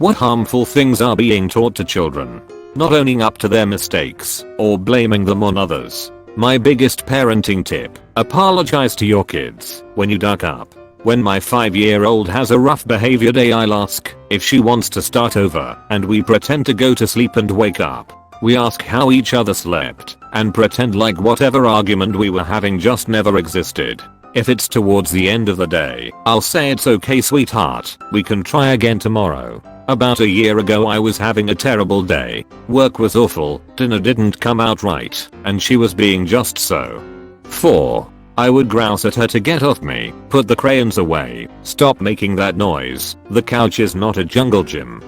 What harmful things are being taught to children? Not owning up to their mistakes or blaming them on others. My biggest parenting tip: apologize to your kids when you duck up. When my 5-year-old has a rough behavior day, I'll ask if she wants to start over, and we pretend to go to sleep and wake up. We ask how each other slept and pretend like whatever argument we were having just never existed. If it's towards the end of the day, I'll say, it's okay sweetheart, we can try again tomorrow. About a year ago I was having a terrible day. Work was awful, dinner didn't come out right, and she was being just so. 4. I would grouse at her to get off me, put the crayons away, stop making that noise, the couch is not a jungle gym.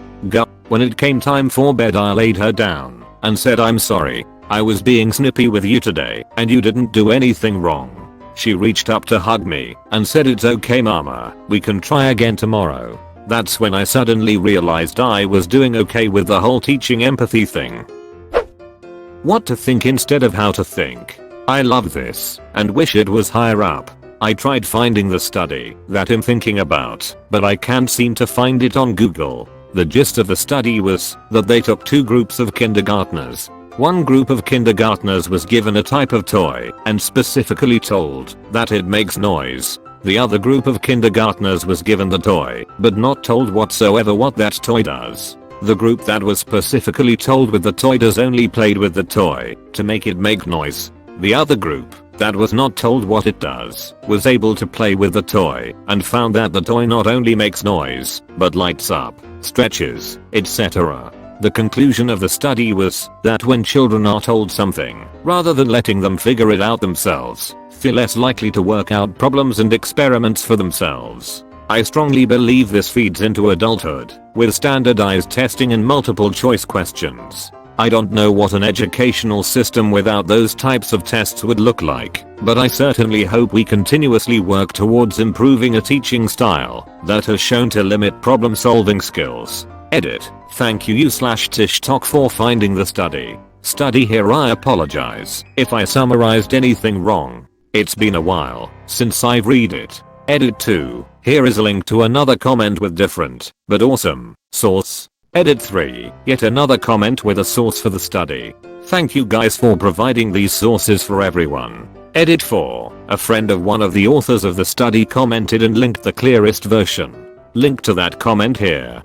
When it came time for bed, I laid her down and said, I'm sorry, I was being snippy with you today and you didn't do anything wrong. She reached up to hug me and said, it's okay mama, we can try again tomorrow. That's when I suddenly realized I was doing okay with the whole teaching empathy thing. What to think instead of how to think. I love this and wish it was higher up. I tried finding the study that I'm thinking about, but I can't seem to find it on Google. The gist of the study was that they took 2 groups of kindergartners. One group of kindergartners was given a type of toy and specifically told that it makes noise. The other group of kindergartners was given the toy, but not told whatsoever what that toy does. The group that was specifically told with the toy does only played with the toy to make it make noise. The other group, that was not told what it does, was able to play with the toy and found that the toy not only makes noise, but lights up, stretches, etc. The conclusion of the study was that when children are told something, rather than letting them figure it out themselves, feel less likely to work out problems and experiments for themselves. I strongly believe this feeds into adulthood, with standardized testing and multiple choice questions. I don't know what an educational system without those types of tests would look like, but I certainly hope we continuously work towards improving a teaching style that has shown to limit problem solving skills. Edit. Thank you /TishTalk for finding the study. Study here. I apologize if I summarized anything wrong. It's been a while since I've read it. Edit 2. Here is a link to another comment with different, but awesome, source. Edit 3. Yet another comment with a source for the study. Thank you guys for providing these sources for everyone. Edit 4. A friend of one of the authors of the study commented and linked the clearest version. Link to that comment here.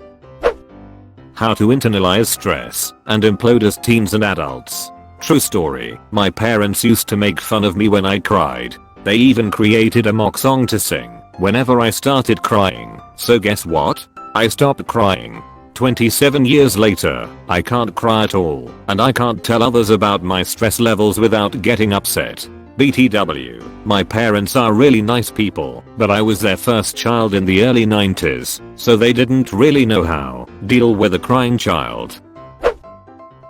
How to internalize stress and implode as teens and adults. True story, my parents used to make fun of me when I cried. They even created a mock song to sing whenever I started crying. So guess what? I stopped crying. 27 years later, I can't cry at all, and I can't tell others about my stress levels without getting upset. BTW, my parents are really nice people, but I was their first child in the early 90s, so they didn't really know how deal with a crying child.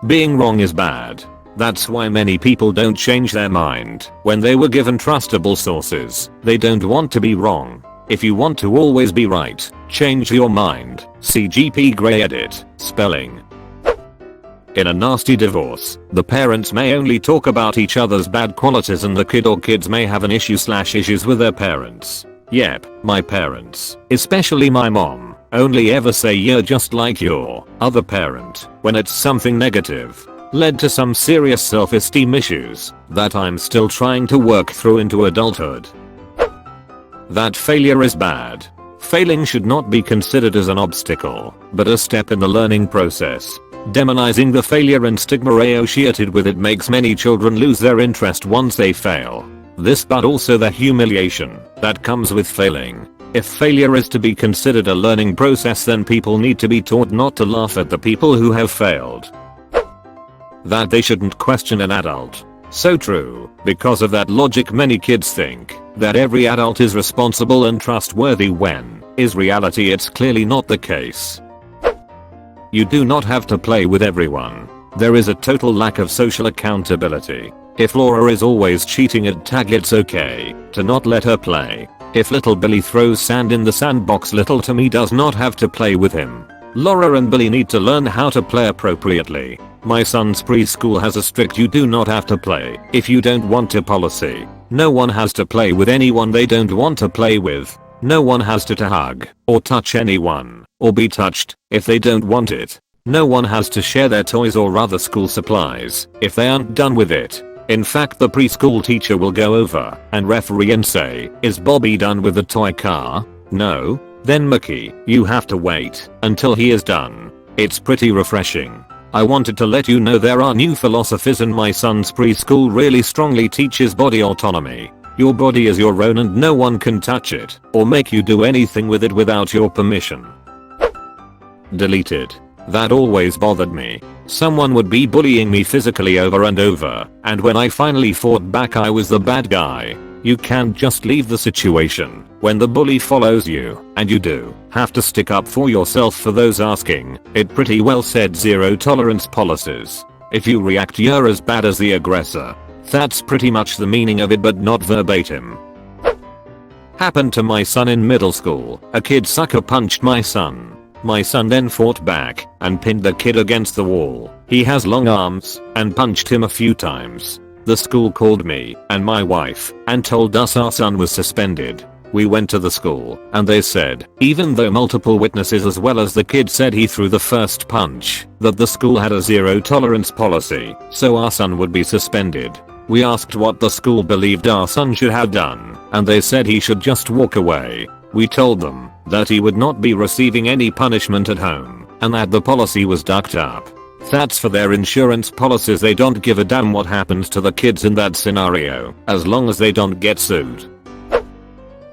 Being wrong is bad. That's why many people don't change their mind when they were given trustable sources. They don't want to be wrong. If you want to always be right, change your mind. CGP Grey Edit. Spelling. In a nasty divorce, the parents may only talk about each other's bad qualities and the kid or kids may have an issues with their parents. Yep, my parents, especially my mom, only ever say you're just like your other parent when it's something negative. Led to some serious self-esteem issues that I'm still trying to work through into adulthood. That failure is bad. Failing should not be considered as an obstacle, but a step in the learning process. Demonizing the failure and stigma associated with it makes many children lose their interest once they fail. This but also the humiliation that comes with failing. If failure is to be considered a learning process, then people need to be taught not to laugh at the people who have failed. That they shouldn't question an adult. So true. Because of that logic, many kids think that every adult is responsible and trustworthy when, in reality, it's clearly not the case. You do not have to play with everyone. There is a total lack of social accountability. If Laura is always cheating at tag, it's okay to not let her play. If little Billy throws sand in the sandbox, little Timmy does not have to play with him. Laura and Billy need to learn how to play appropriately. My son's preschool has a strict "you do not have to play if you don't want to" policy. No one has to play with anyone they don't want to play with. No one has to hug or touch anyone or be touched if they don't want it. No one has to share their toys or other school supplies if they aren't done with it. In fact, the preschool teacher will go over and referee and say, "Is Bobby done with the toy car? No? Then Mickey, you have to wait until he is done." It's pretty refreshing. I wanted to let you know there are new philosophies in my son's preschool really strongly teaches body autonomy. Your body is your own and no one can touch it or make you do anything with it without your permission. Deleted. That always bothered me. Someone would be bullying me physically over and over, and when I finally fought back I was the bad guy. You can't just leave the situation when the bully follows you, and you do have to stick up for yourself. For those asking, it pretty well said zero tolerance policies. If you react, you're as bad as the aggressor. That's pretty much the meaning of it, but not verbatim. Happened to my son in middle school. A kid sucker punched my son. My son then fought back and pinned the kid against the wall. He has long arms and punched him a few times. The school called me and my wife and told us our son was suspended. We went to the school and they said, even though multiple witnesses as well as the kid said he threw the first punch, that the school had a zero tolerance policy, so our son would be suspended. We asked what the school believed our son should have done, and they said he should just walk away. We told them that he would not be receiving any punishment at home and that the policy was ducked up. That's for their insurance policies. They don't give a damn what happens to the kids in that scenario as long as they don't get sued.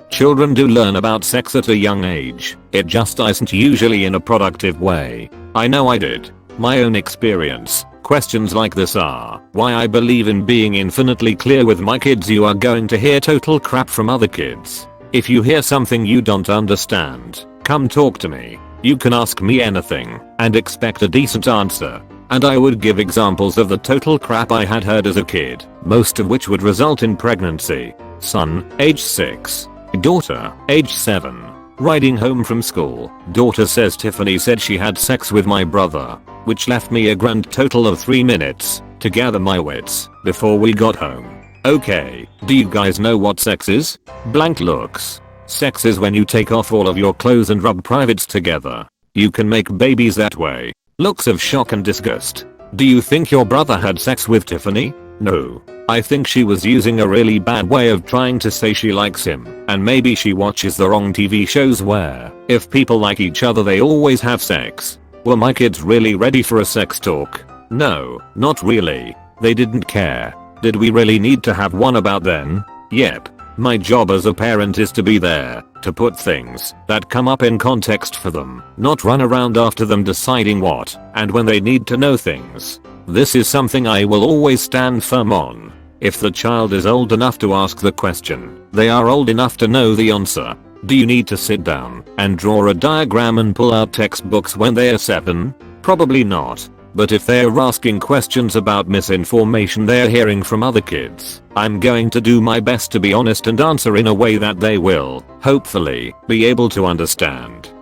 Children do learn about sex at a young age. It just isn't usually in a productive way. I know I did. My own experience. Questions like this are why I believe in being infinitely clear with my kids. You are going to hear total crap from other kids. If you hear something you don't understand, come talk to me. You can ask me anything and expect a decent answer. And I would give examples of the total crap I had heard as a kid, most of which would result in pregnancy. Son, age 6. Daughter, age 7. Riding home from school, daughter says Tiffany said she had sex with my brother, which left me a grand total of 3 minutes to gather my wits before we got home. Okay, do you guys know what sex is? Blank looks. Sex is when you take off all of your clothes and rub privates together. You can make babies that way. Looks of shock and disgust. Do you think your brother had sex with Tiffany? No. I think she was using a really bad way of trying to say she likes him, and maybe she watches the wrong TV shows where, if people like each other they always have sex. Were my kids really ready for a sex talk? No, not really. They didn't care. Did we really need to have one about then? Yep. My job as a parent is to be there, to put things that come up in context for them, not run around after them deciding what and when they need to know things. This is something I will always stand firm on. If the child is old enough to ask the question, they are old enough to know the answer. Do you need to sit down and draw a diagram and pull out textbooks when they are 7? Probably not. But if they are asking questions about misinformation they are hearing from other kids, I'm going to do my best to be honest and answer in a way that they will, hopefully, be able to understand.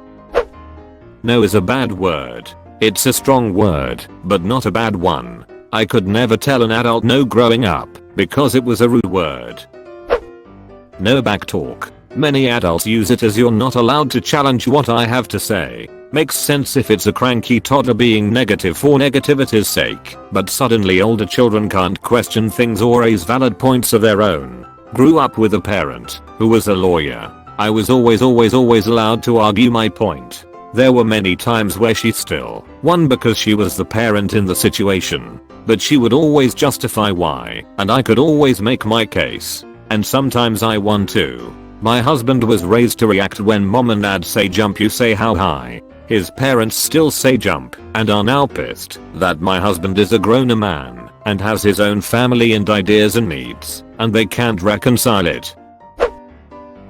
No is a bad word. It's a strong word, but not a bad one. I could never tell an adult no growing up, because it was a rude word. No backtalk. Many adults use it as you're not allowed to challenge what I have to say. Makes sense if it's a cranky toddler being negative for negativity's sake, but suddenly older children can't question things or raise valid points of their own. Grew up with a parent who was a lawyer. I was always allowed to argue my point. There were many times where she still won because she was the parent in the situation, but she would always justify why, and I could always make my case. And sometimes I won too. My husband was raised to react when mom and dad say jump, you say how high. His parents still say jump and are now pissed that my husband is a grown man and has his own family and ideas and needs, and they can't reconcile it.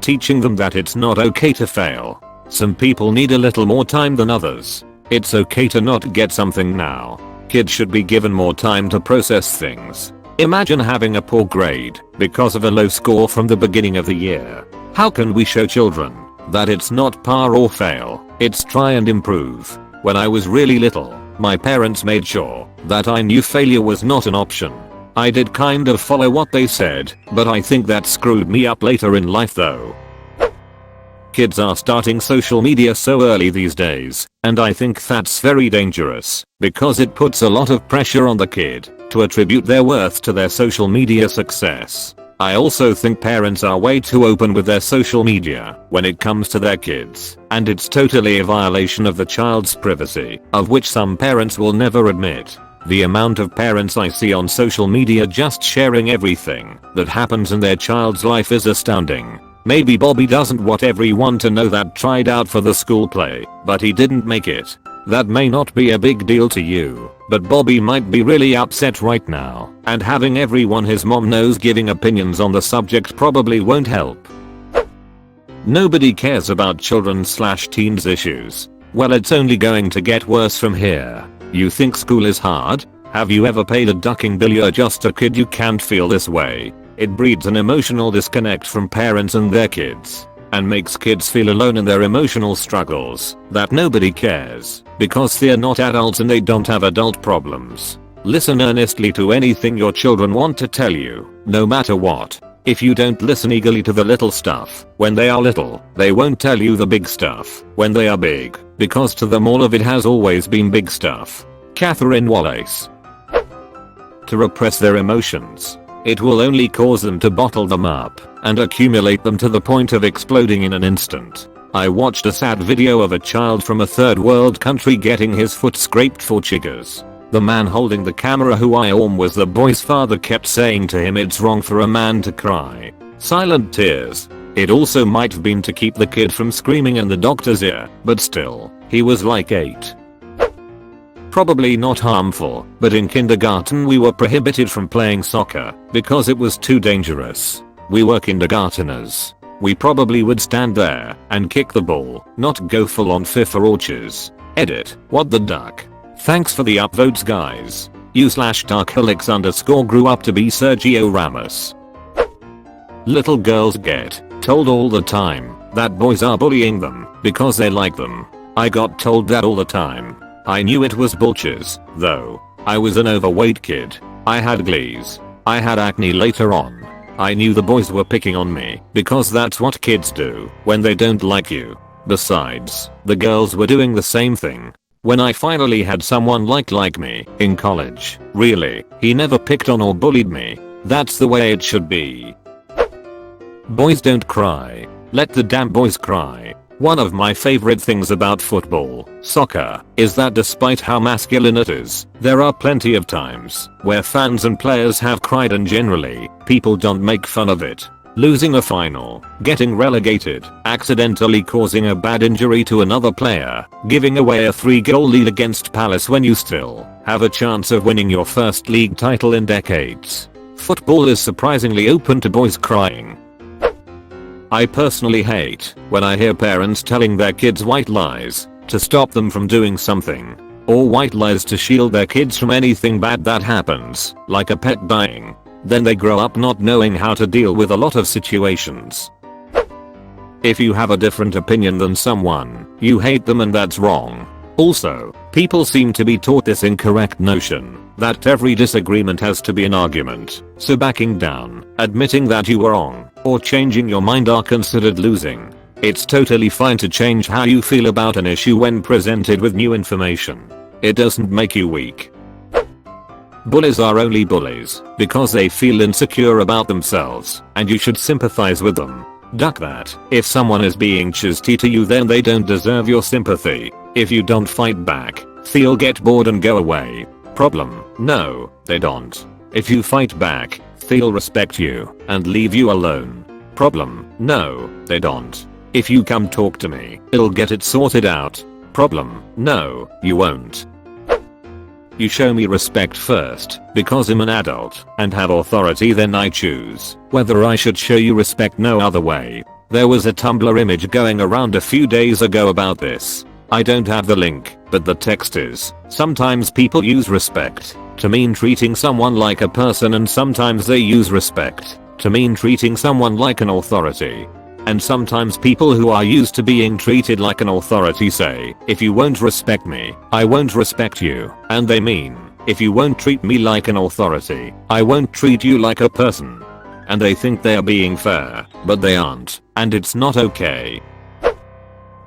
Teaching them that it's not okay to fail. Some people need a little more time than others. It's okay to not get something now. Kids should be given more time to process things. Imagine having a poor grade because of a low score from the beginning of the year. How can we show children that it's not par or fail, it's try and improve? When I was really little, my parents made sure that I knew failure was not an option. I did kind of follow what they said, but I think that screwed me up later in life though. Kids are starting social media so early these days, and I think that's very dangerous because it puts a lot of pressure on the kid to attribute their worth to their social media success. I also think parents are way too open with their social media when it comes to their kids, and it's totally a violation of the child's privacy, of which some parents will never admit. The amount of parents I see on social media just sharing everything that happens in their child's life is astounding. Maybe Bobby doesn't want everyone to know that tried out for the school play, but he didn't make it. That may not be a big deal to you, but Bobby might be really upset right now, and having everyone his mom knows giving opinions on the subject probably won't help. Nobody cares about children/teens issues. Well, it's only going to get worse from here. You think school is hard? Have you ever paid a ducking bill? You're just a kid, you can't feel this way. It breeds an emotional disconnect from parents and their kids, and makes kids feel alone in their emotional struggles, that nobody cares, because they're not adults and they don't have adult problems. Listen earnestly to anything your children want to tell you, no matter what. If you don't listen eagerly to the little stuff when they are little, they won't tell you the big stuff when they are big, because to them all of it has always been big stuff. Catherine Wallace. To repress their emotions. It will only cause them to bottle them up and accumulate them to the point of exploding in an instant. I watched a sad video of a child from a third world country getting his foot scraped for chiggers. The man holding the camera, who I assume was the boy's father, kept saying to him it's wrong for a man to cry. Silent tears. It also might have been to keep the kid from screaming in the doctor's ear, but still, he was like 8. Probably not harmful, but in kindergarten we were prohibited from playing soccer because it was too dangerous. We were kindergarteners. We probably would stand there and kick the ball, not go full on FIFA or chess. Edit, what the duck. Thanks for the upvotes, guys. U/darkhelix_ grew up to be Sergio Ramos. Little girls get told all the time that boys are bullying them because they like them. I got told that all the time. I knew it was bullshit, though. I was an overweight kid. I had glees. I had acne later on. I knew the boys were picking on me because that's what kids do when they don't like you. Besides, the girls were doing the same thing. When I finally had someone like me in college, really, he never picked on or bullied me. That's the way it should be. Boys don't cry. Let the damn boys cry. One of my favorite things about football, soccer, is that despite how masculine it is, there are plenty of times where fans and players have cried, and generally, people don't make fun of it. Losing a final, getting relegated, accidentally causing a bad injury to another player, giving away a 3-goal lead against Palace when you still have a chance of winning your first league title in decades. Football is surprisingly open to boys crying. I personally hate when I hear parents telling their kids white lies to stop them from doing something, or white lies to shield their kids from anything bad that happens, like a pet dying. Then they grow up not knowing how to deal with a lot of situations. If you have a different opinion than someone, you hate them, and that's wrong. Also, people seem to be taught this incorrect notion that every disagreement has to be an argument, so backing down, admitting that you were wrong, or changing your mind are considered losing. It's totally fine to change how you feel about an issue when presented with new information. It doesn't make you weak. Bullies are only bullies because they feel insecure about themselves, and you should sympathize with them. Duck that. If someone is being chesty to you, then they don't deserve your sympathy. If you don't fight back, they'll get bored and go away. Problem: no, they don't. If you fight back, they'll respect you and leave you alone. Problem: no, they don't. If you come talk to me, I'll get it sorted out. Problem: no, you won't. You show me respect first, because I'm an adult and have authority, then I choose whether I should show you respect. No other way. There was a Tumblr image going around a few days ago about this. I don't have the link, but the text is: sometimes people use respect to mean treating someone like a person, and sometimes they use respect to mean treating someone like an authority. And sometimes people who are used to being treated like an authority say, if you won't respect me, I won't respect you, and they mean, if you won't treat me like an authority, I won't treat you like a person. And they think they are being fair, but they aren't, and it's not okay.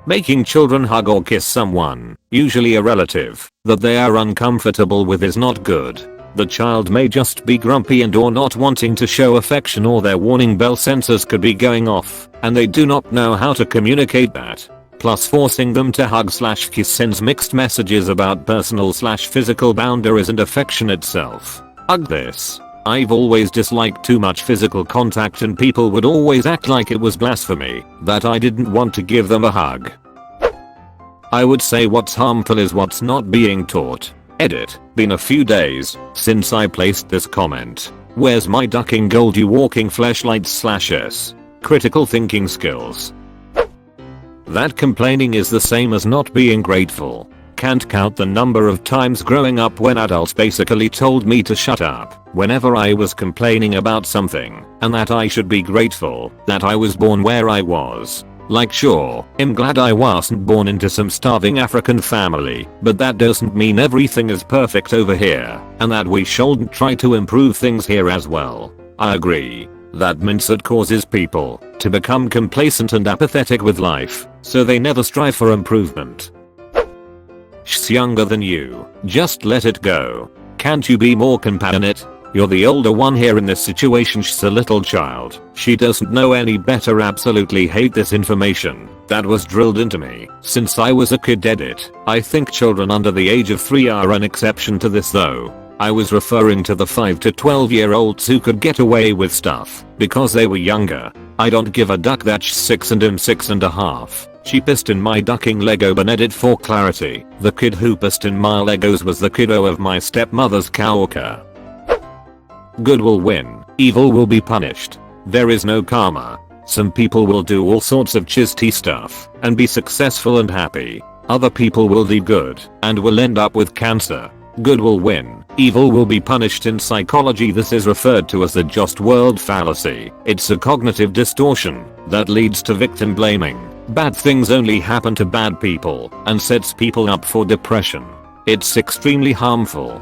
Making children hug or kiss someone, usually a relative, that they are uncomfortable with is not good. The child may just be grumpy and or not wanting to show affection, or their warning bell sensors could be going off, and they do not know how to communicate that. Plus, forcing them to hug/kiss sends mixed messages about personal/physical boundaries and affection itself. Hug this. I've always disliked too much physical contact, and people would always act like it was blasphemy that I didn't want to give them a hug. I would say what's harmful is what's not being taught. Edit. Been a few days since I placed this comment. Where's my ducking gold, you walking fleshlights/s? Critical thinking skills. That complaining is the same as not being grateful. Can't count the number of times growing up when adults basically told me to shut up whenever I was complaining about something, and that I should be grateful that I was born where I was. Like, sure, I'm glad I wasn't born into some starving African family, but that doesn't mean everything is perfect over here, and that we shouldn't try to improve things here as well. I agree. That mindset causes people to become complacent and apathetic with life, so they never strive for improvement. She's younger than you. Just let it go. Can't you be more compassionate? You're the older one here in this situation. She's a little child. She doesn't know any better. Absolutely hate this information that was drilled into me since I was a kid. Edit. I think children under the age of 3 are an exception to this though. I was referring to the 5 to 12-year-olds who could get away with stuff because they were younger. I don't give a duck that she's 6 and I'm 6.5. She pissed in my ducking Lego bin. Edit for clarity. The kid who pissed in my Legos was the kiddo of my stepmother's coworker. Good will win. Evil will be punished. There is no karma. Some people will do all sorts of chisty stuff and be successful and happy. Other people will do good and will end up with cancer. Good will win. Evil will be punished. In psychology, this is referred to as the just world fallacy. It's a cognitive distortion that leads to victim blaming. Bad things only happen to bad people and sets people up for depression. It's extremely harmful.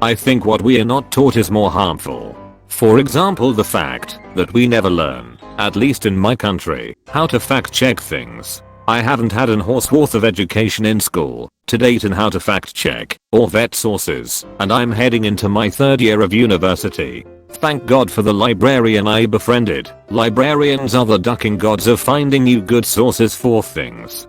I think what we are not taught is more harmful. For example, the fact that we never learn, at least in my country, how to fact check things. I haven't had an horse worth of education in school to date in how to fact check or vet sources, and I'm heading into my 3rd year of university. Thank God for the librarian I befriended. Librarians are the ducking gods of finding you good sources for things.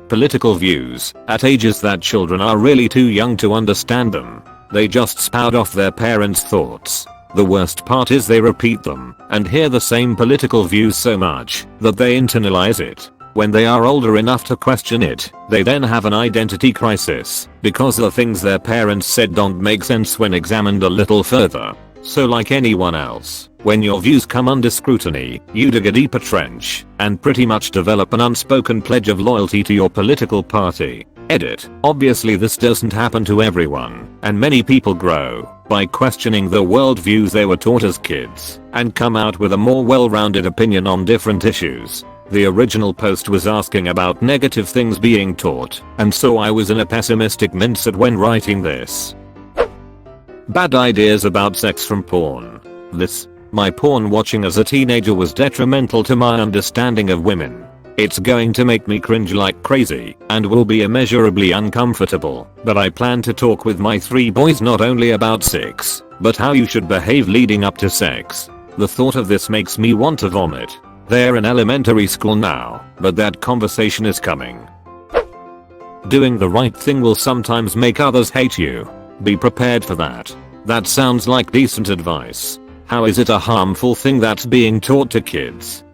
Political views at ages that children are really too young to understand them. They just spout off their parents' thoughts. The worst part is they repeat them and hear the same political views so much that they internalize it. When they are older enough to question it, they then have an identity crisis because the things their parents said don't make sense when examined a little further. So like anyone else, when your views come under scrutiny, you dig a deeper trench and pretty much develop an unspoken pledge of loyalty to your political party. Edit. Obviously this doesn't happen to everyone, and many people grow by questioning the worldviews they were taught as kids and come out with a more well-rounded opinion on different issues. The original post was asking about negative things being taught, and so I was in a pessimistic mindset when writing this. Bad ideas about sex from porn. My porn watching as a teenager was detrimental to my understanding of women. It's going to make me cringe like crazy and will be immeasurably uncomfortable, but I plan to talk with my 3 boys not only about sex, but how you should behave leading up to sex. The thought of this makes me want to vomit. They're in elementary school now, but that conversation is coming. Doing the right thing will sometimes make others hate you. Be prepared for that. That sounds like decent advice. How is it a harmful thing that's being taught to kids?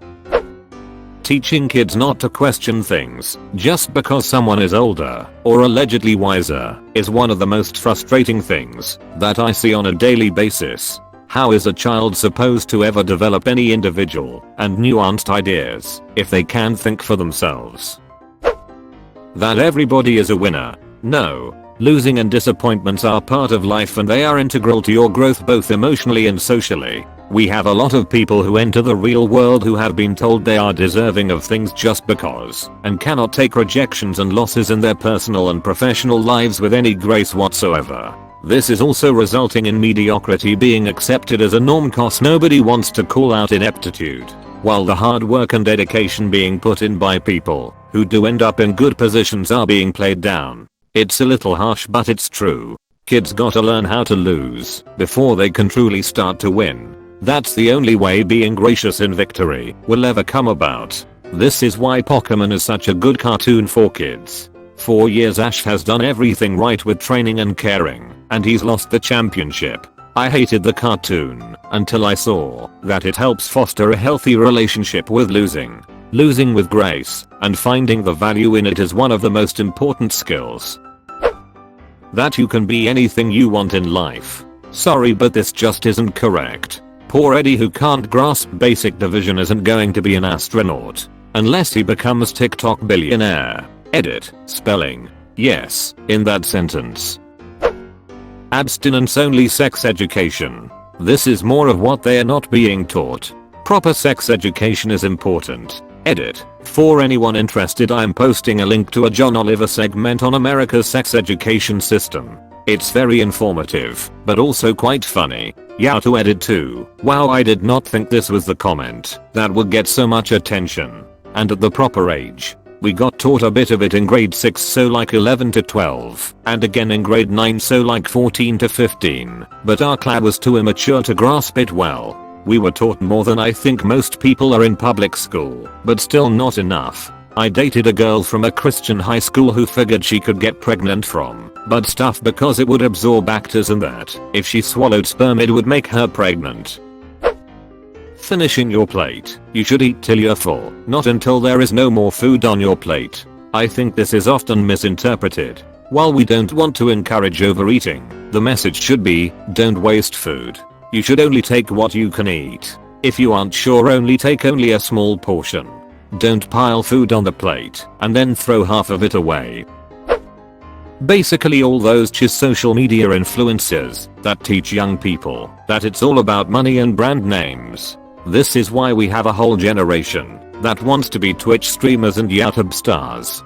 Teaching kids not to question things just because someone is older or allegedly wiser is one of the most frustrating things that I see on a daily basis. How is a child supposed to ever develop any individual and nuanced ideas if they can't think for themselves? That everybody is a winner. No. Losing and disappointments are part of life and they are integral to your growth both emotionally and socially. We have a lot of people who enter the real world who have been told they are deserving of things just because and cannot take rejections and losses in their personal and professional lives with any grace whatsoever. This is also resulting in mediocrity being accepted as a norm cause nobody wants to call out ineptitude. while the hard work and dedication being put in by people who do end up in good positions are being played down. It's a little harsh, but it's true. Kids gotta learn how to lose before they can truly start to win. That's the only way being gracious in victory will ever come about. This is why Pokemon is such a good cartoon for kids. For years Ash has done everything right with training and caring, and he's lost the championship. I hated the cartoon until I saw that it helps foster a healthy relationship with losing. Losing with grace and finding the value in it is one of the most important skills. That you can be anything you want in life. Sorry, but this just isn't correct. Poor Eddie, who can't grasp basic division, isn't going to be an astronaut unless he becomes TikTok billionaire. Edit. Spelling. Yes, in that sentence. Abstinence only sex education. This is more of what they are not being taught. Proper sex education is important. Edit. For anyone interested, I'm posting a link to a John Oliver segment on America's sex education system. It's very informative, but also quite funny. Yeah, to edit too. Wow, I did not think this was the comment that would get so much attention. And at the proper age. We got taught a bit of it in grade 6, so like 11 to 12, and again in grade 9, so like 14 to 15, but our class was too immature to grasp it well. We were taught more than I think most people are in public school, but still not enough. I dated a girl from a Christian high school who figured she could get pregnant from bud stuff because it would absorb bacteria and that if she swallowed sperm it would make her pregnant. Finishing your plate. You should eat till you're full, not until there is no more food on your plate. I think this is often misinterpreted. While we don't want to encourage overeating, the message should be, don't waste food. You should only take what you can eat. If you aren't sure, only take only a small portion. Don't pile food on the plate and then throw half of it away. Basically all those social media influencers that teach young people that it's all about money and brand names. This is why we have a whole generation that wants to be Twitch streamers and YouTube stars.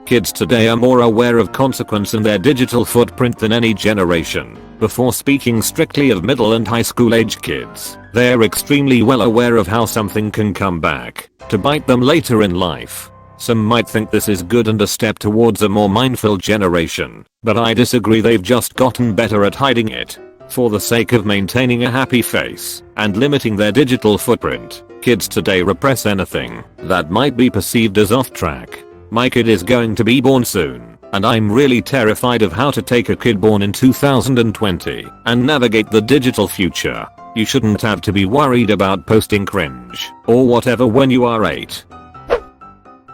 Kids today are more aware of consequence in their digital footprint than any generation. Before speaking strictly of middle and high school age kids, they're extremely well aware of how something can come back to bite them later in life. Some might think this is good and a step towards a more mindful generation, but I disagree. They've just gotten better at hiding it. For the sake of maintaining a happy face and limiting their digital footprint, kids today repress anything that might be perceived as off track. My kid is going to be born soon, and I'm really terrified of how to take a kid born in 2020 and navigate the digital future. You shouldn't have to be worried about posting cringe or whatever when you are 8.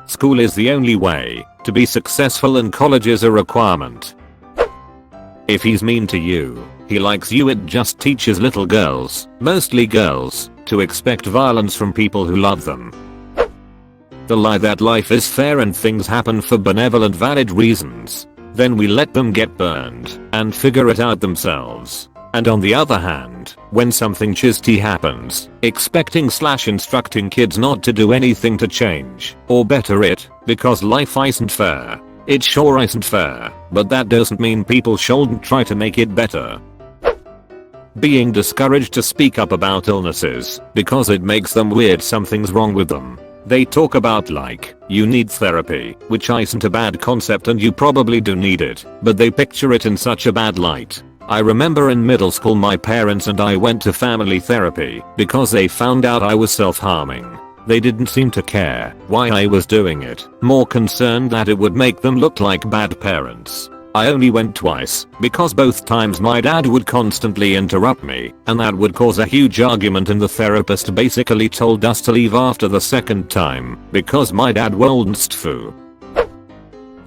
School is the only way to be successful and college is a requirement. If he's mean to you, he likes you, it just teaches little girls, mostly girls, to expect violence from people who love them. The lie that life is fair and things happen for benevolent valid reasons. Then we let them get burned and figure it out themselves. And on the other hand, when something shitty happens, expecting/instructing kids not to do anything to change or better it because life isn't fair. It sure isn't fair, but that doesn't mean people shouldn't try to make it better. Being discouraged to speak up about illnesses because it makes them weird something's wrong with them. They talk about like, you need therapy, which isn't a bad concept and you probably do need it, but they picture it in such a bad light. I remember in middle school my parents and I went to family therapy because they found out I was self-harming. They didn't seem to care why I was doing it, more concerned that it would make them look like bad parents. I only went twice because both times my dad would constantly interrupt me and that would cause a huge argument, and the therapist basically told us to leave after the second time because my dad wouldn't foo.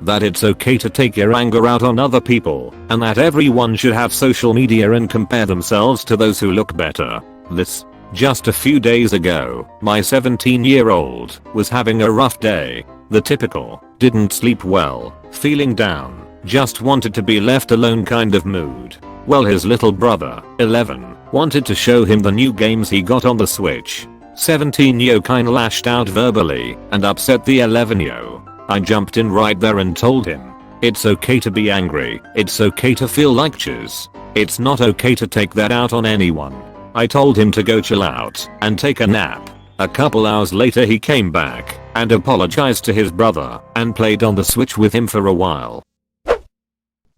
That it's okay to take your anger out on other people and that everyone should have social media and compare themselves to those who look better. This. Just a few days ago, my 17-year-old was having a rough day. The typical, didn't sleep well, feeling down, just wanted to be left alone kind of mood. Well, his little brother, 11, wanted to show him the new games he got on the Switch. 17-yo kinda lashed out verbally and upset the 11-yo. I jumped in right there and told him, it's okay to be angry, it's okay to feel like cheese. It's not okay to take that out on anyone. I told him to go chill out and take a nap. A couple hours later he came back and apologized to his brother and played on the Switch with him for a while.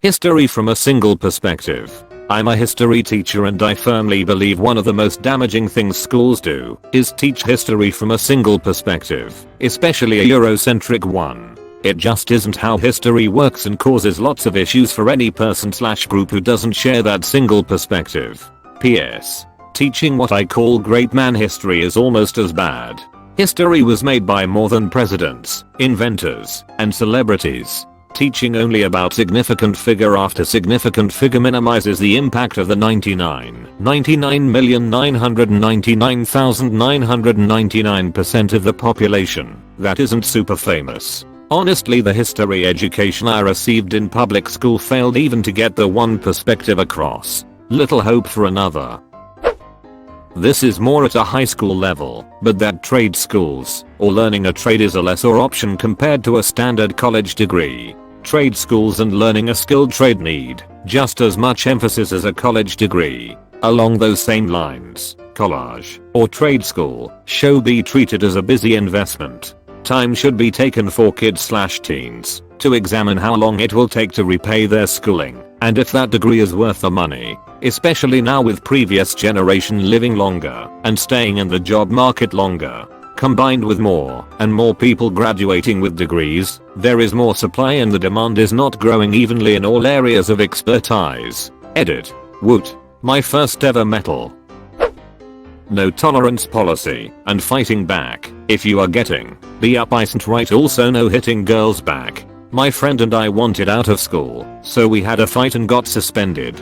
History from a single perspective. I'm a history teacher and I firmly believe one of the most damaging things schools do is teach history from a single perspective, especially a Eurocentric one. It just isn't how history works and causes lots of issues for any person/group who doesn't share that single perspective. P.S. Teaching what I call great man history is almost as bad. History was made by more than presidents, inventors, and celebrities. Teaching only about significant figure after significant figure minimizes the impact of the 99,999,999% of the population that isn't super famous. Honestly, the history education I received in public school failed even to get the one perspective across. Little hope for another. This is more at a high school level, but that trade schools or learning a trade is a lesser option compared to a standard college degree. Trade schools and learning a skilled trade need just as much emphasis as a college degree. Along those same lines, college or trade school should be treated as a busy investment. Time should be taken for kids/teens to examine how long it will take to repay their schooling and if that degree is worth the money. Especially now with previous generation living longer and staying in the job market longer. Combined with more and more people graduating with degrees, there is more supply and the demand is not growing evenly in all areas of expertise. Edit. Woot. My first ever metal. No tolerance policy and fighting back if you are getting the up isn't right. Also no hitting girls back. My friend and I wanted out of school, so we had a fight and got suspended.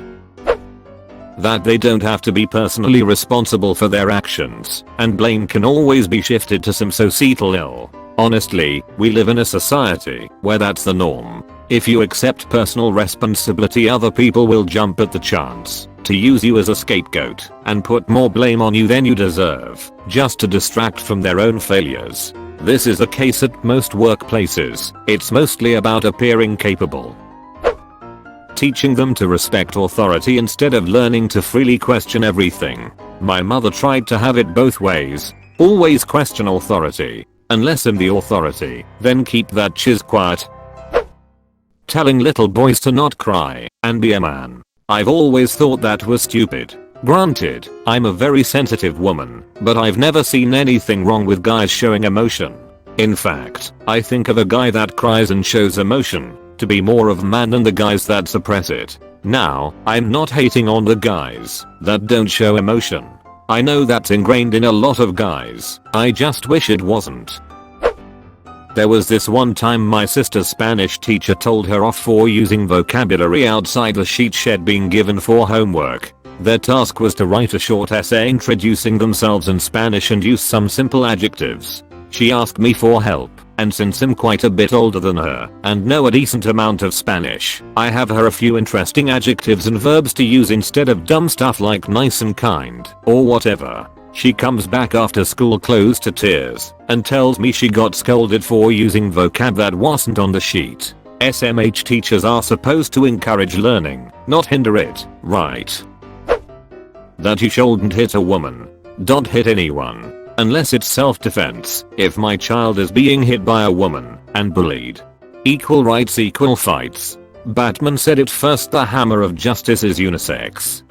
That they don't have to be personally responsible for their actions, and blame can always be shifted to some societal ill. Honestly, we live in a society where that's the norm. If you accept personal responsibility, other people will jump at the chance to use you as a scapegoat and put more blame on you than you deserve, just to distract from their own failures. This is the case at most workplaces. It's mostly about appearing capable. Teaching them to respect authority instead of learning to freely question everything. My mother tried to have it both ways. Always question authority. Unless I'm the authority, then keep that chiz quiet. Telling little boys to not cry and be a man. I've always thought that was stupid. Granted, I'm a very sensitive woman, but I've never seen anything wrong with guys showing emotion. In fact, I think of a guy that cries and shows emotion to be more of a man than the guys that suppress it. Now, I'm not hating on the guys that don't show emotion. I know that's ingrained in a lot of guys. I just wish it wasn't. There was this one time my sister's Spanish teacher told her off for using vocabulary outside the sheet shed being given for homework. Their task was to write a short essay introducing themselves in Spanish and use some simple adjectives. She asked me for help, and since I'm quite a bit older than her and know a decent amount of Spanish, I have her a few interesting adjectives and verbs to use instead of dumb stuff like nice and kind or whatever. She comes back after school close to tears and tells me she got scolded for using vocab that wasn't on the sheet. SMH teachers are supposed to encourage learning, not hinder it, right? That you shouldn't hit a woman. Don't hit anyone. Unless it's self-defense. If my child is being hit by a woman and bullied. Equal rights, equal fights. Batman said it first, the hammer of justice is unisex.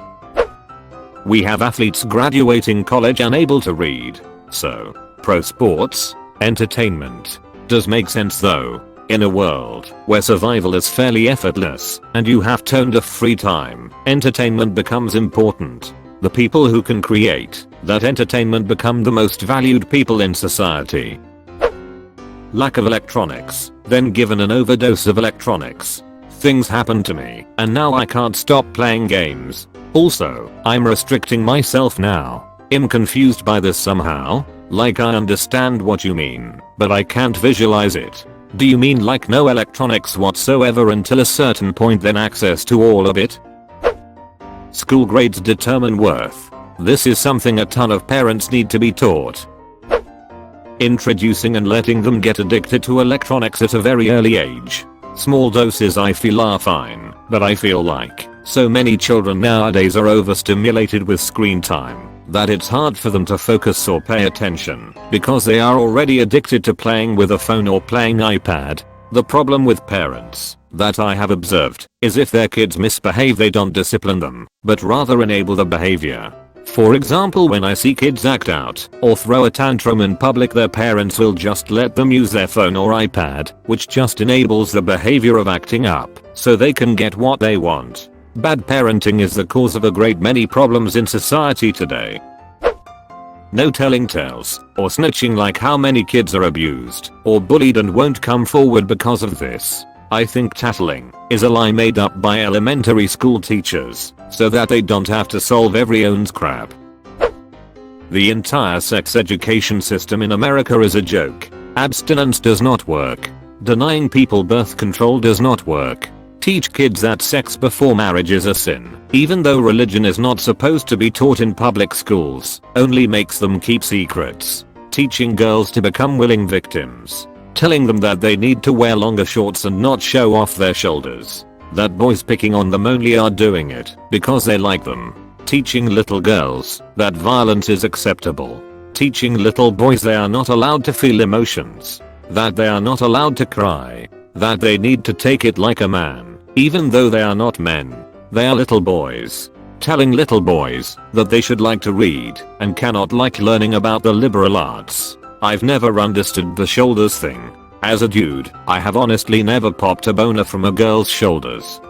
We have athletes graduating college unable to read. So, pro sports, entertainment. Does make sense though. In a world where survival is fairly effortless and you have tons of free time, entertainment becomes important. The people who can create that entertainment become the most valued people in society. Lack of electronics, then given an overdose of electronics. Things happen to me, and now I can't stop playing games. Also, I'm restricting myself now. I'm confused by this somehow. Like I understand what you mean, but I can't visualize it. Do you mean like no electronics whatsoever until a certain point, then access to all of it? School grades determine worth. This is something a ton of parents need to be taught. Introducing and letting them get addicted to electronics at a very early age. Small doses I feel are fine, but I feel like so many children nowadays are overstimulated with screen time That it's hard for them to focus or pay attention because they are already addicted to playing with a phone or playing iPad. The problem with parents that I have observed is if their kids misbehave, they don't discipline them, but rather enable the behavior. For example, when I see kids act out or throw a tantrum in public, their parents will just let them use their phone or iPad, which just enables the behavior of acting up so they can get what they want. Bad parenting is the cause of a great many problems in society today. No telling tales or snitching, like how many kids are abused or bullied and won't come forward because of this. I think tattling is a lie made up by elementary school teachers so that they don't have to solve everyone's crap. The entire sex education system in America is a joke. Abstinence does not work. Denying people birth control does not work. Teach kids that sex before marriage is a sin, even though religion is not supposed to be taught in public schools, only makes them keep secrets. Teaching girls to become willing victims. Telling them that they need to wear longer shorts and not show off their shoulders. That boys picking on them only are doing it because they like them. Teaching little girls that violence is acceptable. Teaching little boys they are not allowed to feel emotions. That they are not allowed to cry. That they need to take it like a man, even though they are not men. They are little boys. Telling little boys that they should like to read and cannot like learning about the liberal arts. I've never understood the shoulders thing. As a dude, I have honestly never popped a boner from a girl's shoulders.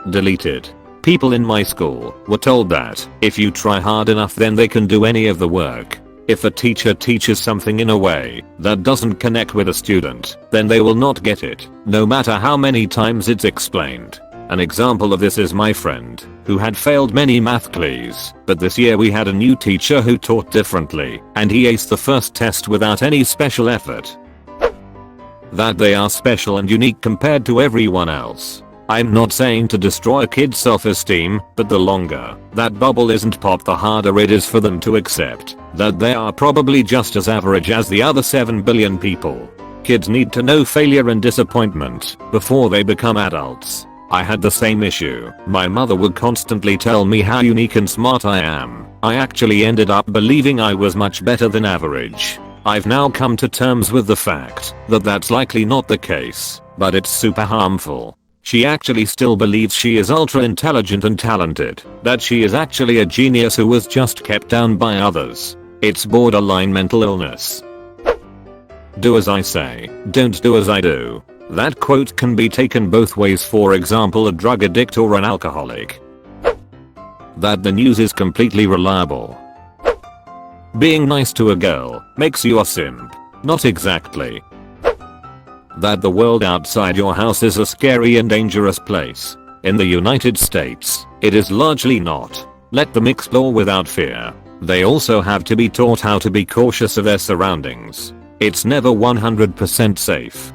Deleted. People in my school were told that if you try hard enough then they can do any of the work. If a teacher teaches something in a way that doesn't connect with a student, then they will not get it, no matter how many times it's explained. An example of this is my friend, who had failed many math classes, but this year we had a new teacher who taught differently, and he aced the first test without any special effort. That they are special and unique compared to everyone else. I'm not saying to destroy a kid's self-esteem, but the longer that bubble isn't popped, the harder it is for them to accept that they are probably just as average as the other 7 billion people. Kids need to know failure and disappointment before they become adults. I had the same issue. My mother would constantly tell me how unique and smart I am. I actually ended up believing I was much better than average. I've now come to terms with the fact that that's likely not the case, but it's super harmful. She actually still believes she is ultra intelligent and talented, that she is actually a genius who was just kept down by others. It's borderline mental illness. Do as I say, don't do as I do. That quote can be taken both ways. For example, a drug addict or an alcoholic. That the news is completely reliable. Being nice to a girl makes you a simp. Not exactly. That the world outside your house is a scary and dangerous place. In the United States, it is largely not. Let them explore without fear. They also have to be taught how to be cautious of their surroundings. It's never 100% safe.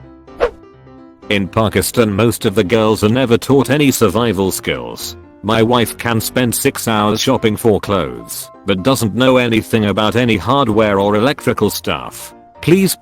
In Pakistan, most of the girls are never taught any survival skills. My wife can spend 6 hours shopping for clothes, but doesn't know anything about any hardware or electrical stuff. Please,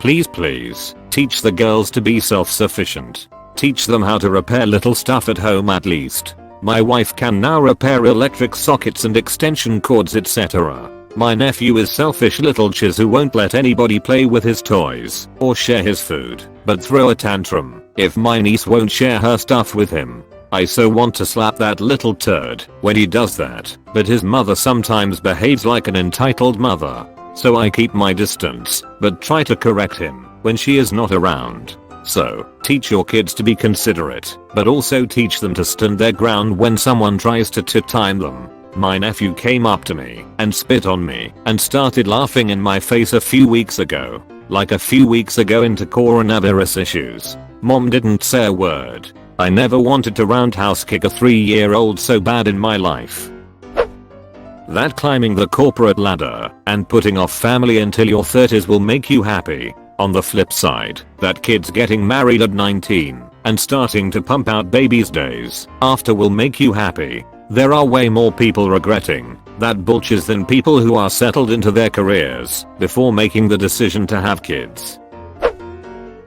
teach the girls to be self-sufficient. Teach them how to repair little stuff at home at least. My wife can now repair electric sockets and extension cords, etc. My nephew is selfish little chiz who won't let anybody play with his toys or share his food, but throw a tantrum if my niece won't share her stuff with him. I so want to slap that little turd when he does that, but his mother sometimes behaves like an entitled mother. So I keep my distance, but try to correct him when she is not around. So, teach your kids to be considerate, but also teach them to stand their ground when someone tries to time them. My nephew came up to me and spit on me and started laughing in my face a few weeks ago. Like a few weeks ago into coronavirus issues. Mom didn't say a word. I never wanted to roundhouse kick a 3-year-old so bad in my life. That climbing the corporate ladder and putting off family until your 30s will make you happy. On the flip side, that kids getting married at 19 and starting to pump out babies days after will make you happy. There are way more people regretting that bullshit than people who are settled into their careers before making the decision to have kids.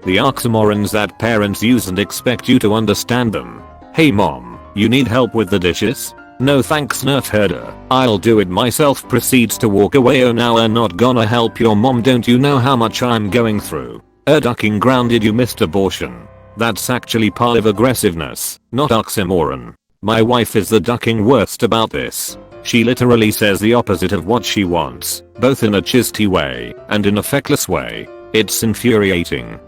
The oxymorons that parents use and expect you to understand them. Hey mom, you need help with the dishes? No thanks nerf herder, I'll do it myself. Proceeds to walk away. Oh now I'm not gonna help your mom. Don't you know how much I'm going through? Ducking grounded. You missed abortion. That's actually passive aggressiveness, not oxymoron. My wife is the ducking worst about this. She literally says the opposite of what she wants, both in a chisty way and in a feckless way. It's infuriating.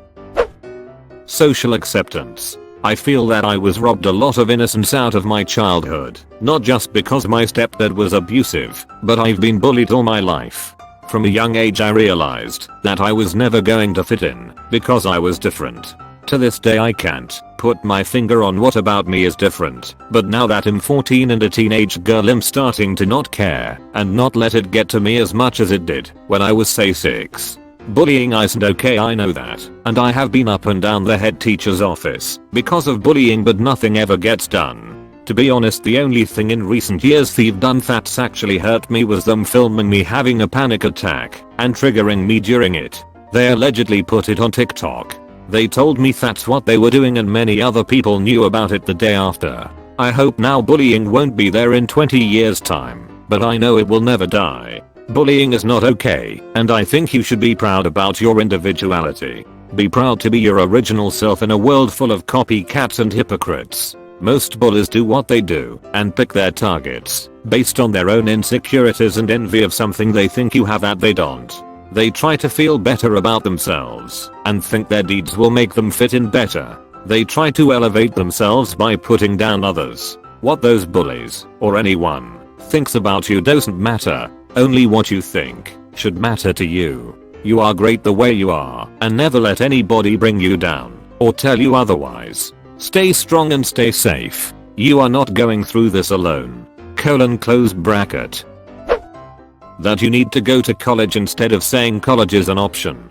Social acceptance. I feel that I was robbed a lot of innocence out of my childhood, not just because my stepdad was abusive, but I've been bullied all my life. From a young age I realized that I was never going to fit in because I was different. To this day I can't put my finger on what about me is different, but now that I'm 14 and a teenage girl I'm starting to not care and not let it get to me as much as it did when I was say 6. Bullying isn't okay, I know that, and I have been up and down the head teacher's office because of bullying, but nothing ever gets done. To be honest, the only thing in recent years they've done that's actually hurt me was them filming me having a panic attack and triggering me during it. They allegedly put it on TikTok. They told me that's what they were doing and many other people knew about it the day after. I hope now bullying won't be there in 20 years time, but I know it will never die. Bullying is not okay, and I think you should be proud about your individuality. Be proud to be your original self in a world full of copycats and hypocrites. Most bullies do what they do and pick their targets based on their own insecurities and envy of something they think you have that they don't. They try to feel better about themselves and think their deeds will make them fit in better. They try to elevate themselves by putting down others. What those bullies, or anyone, thinks about you doesn't matter. Only what you think should matter to you. You are great the way you are, and never let anybody bring you down or tell you otherwise. Stay strong and stay safe. You are not going through this alone. Close bracket. That you need to go to college instead of saying college is an option.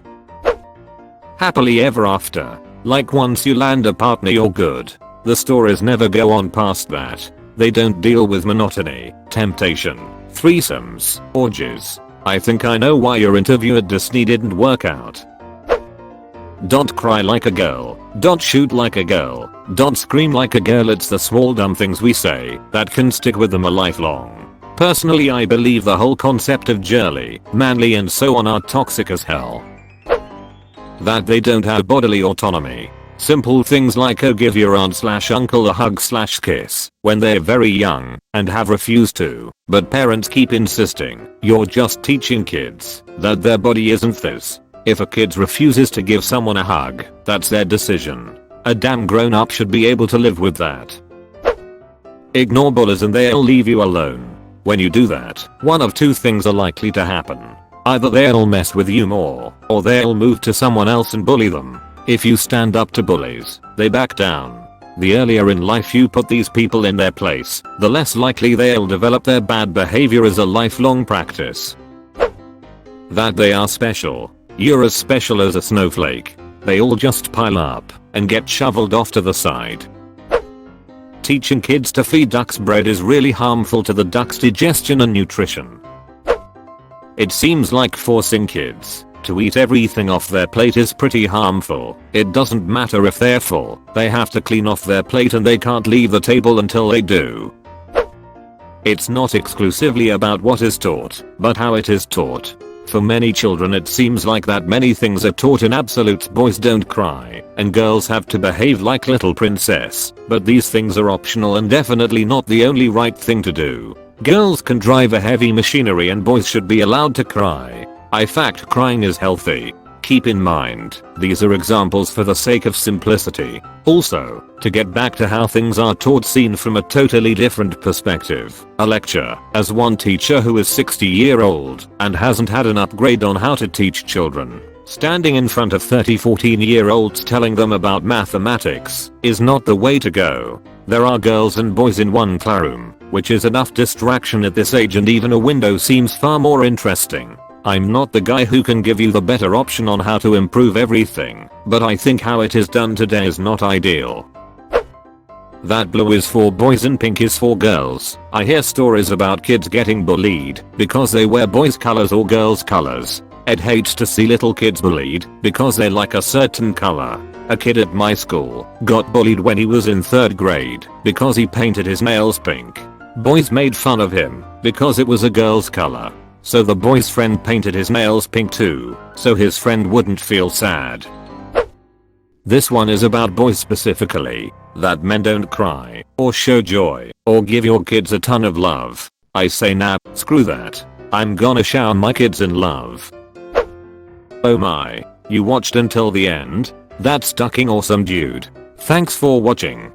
Happily ever after. Like once you land a partner you're good. The stories never go on past that. They don't deal with monotony, temptation, threesomes, orgies. I think I know why your interview at Disney didn't work out. Don't cry like a girl. Don't shoot like a girl. Don't scream like a girl. It's the small dumb things we say that can stick with them a lifelong. Personally, I believe the whole concept of girly, manly and so on are toxic as hell. That they don't have bodily autonomy. Simple things like give your aunt/uncle a hug/kiss when they're very young and have refused to, but parents keep insisting. You're just teaching kids that their body isn't this. If a kid refuses to give someone a hug, that's their decision. A damn grown up should be able to live with that. Ignore bullies and they'll leave you alone. When you do that, one of two things are likely to happen. Either they'll mess with you more, or they'll move to someone else and bully them. If you stand up to bullies, they back down. The earlier in life you put these people in their place, the less likely they'll develop their bad behavior as a lifelong practice. That they are special. You're as special as a snowflake. They all just pile up and get shoveled off to the side. Teaching kids to feed ducks bread is really harmful to the duck's digestion and nutrition. It seems like forcing kids to eat everything off their plate is pretty harmful. It doesn't matter if they're full, they have to clean off their plate and they can't leave the table until they do. It's not exclusively about what is taught, but how it is taught. For many children it seems like that many things are taught in absolutes. Boys don't cry, and girls have to behave like little princess, but these things are optional and definitely not the only right thing to do. Girls can drive a heavy machinery and boys should be allowed to cry. In fact, crying is healthy. Keep in mind, these are examples for the sake of simplicity. Also, to get back to how things are taught seen from a totally different perspective, a lecture, as one teacher who is 60-year-old and hasn't had an upgrade on how to teach children, standing in front of 14-year-olds telling them about mathematics, is not the way to go. There are girls and boys in one classroom, which is enough distraction at this age, and even a window seems far more interesting. I'm not the guy who can give you the better option on how to improve everything, but I think how it is done today is not ideal. That blue is for boys and pink is for girls. I hear stories about kids getting bullied because they wear boys' colors or girls' colors. I'd hate to see little kids bullied because they like a certain color. A kid at my school got bullied when he was in 3rd grade because he painted his nails pink. Boys made fun of him because it was a girl's color. So the boy's friend painted his nails pink too, so his friend wouldn't feel sad. This one is about boys specifically, that men don't cry, or show joy, or give your kids a ton of love. I say nah, screw that. I'm gonna shower my kids in love. Oh my, you watched until the end? That's fucking awesome dude. Thanks for watching.